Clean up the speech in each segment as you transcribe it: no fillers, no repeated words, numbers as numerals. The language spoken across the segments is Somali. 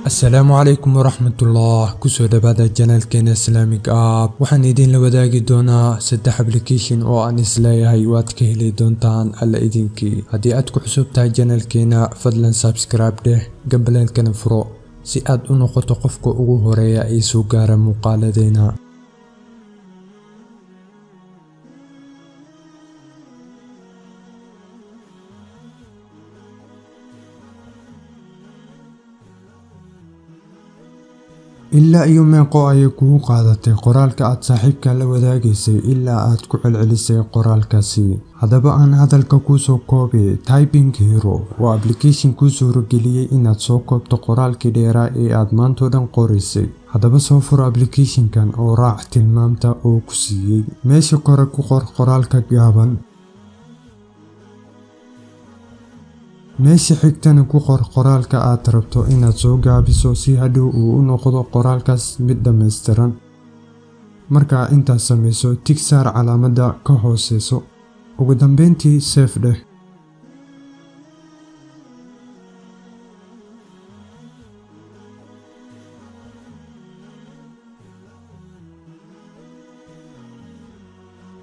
السلام عليكم ورحمة الله. كسو دبادة جانالكينا اسلاميك اب waxaan idin la wadaagi doonaa 3 application oo aan isleeyahay waad ka heli doontaan alla idinkii. haddii aad ku cusub tahay janaalkeena fadlan subscribe dheh gambaleelkana furo si aad u noqoto qofka ugu horeeya ee soo gaara muuqaaladeena. إلا أيو meeqo ayay kugu qaadatay qoraalka aad saaxiibka la wadaagaysay ilaa aad ku celcelisay qoraalkaasi. haddaba aan hadalka ku soo koobay Typing Hero waa application ku suurageliyay inaad soo koobto qoraalkii dheeraa ee aad maanta dhan qoraysay. haddaba soo furo application-kan oo raac tilmaamta oo ku siiyay. meesha kore ku qor qoraalka gaaban. meesha xigtana ku qor qoraalka aad rabto inaad soo gaabiso si hadhow uu u noqdo qoraalkaas mid dhammaystiran. marka intaas samayso tig saar calaamadda ka hooseyso. ugu dambeyntii save dheh.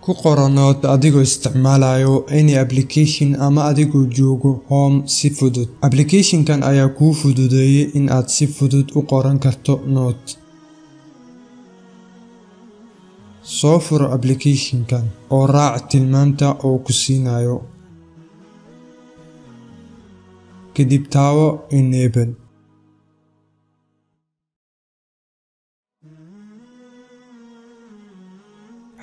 ku qoro note adigoo isticmaalayo any application ama adigoo joogo home si fudud. application-kan ayaa kuu fududeeyay in aad si fudud u qoran karto note. soo furo application-kan oo raac tilmaamta oo ku siinayo. kadib taawo enable.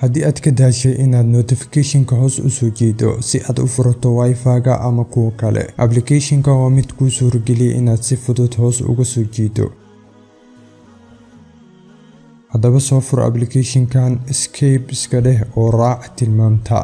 haddii aad ka daashay inaad notification-ka hoos u soo jeedo si aad u furato wifi-ga ama kuwa kale, application-ka waa mid kuu suurageliyay inaad si fudud hoos uga soo jeedo. haddaba soo furo application-kan escape iska dheh oo raac tilmaamta.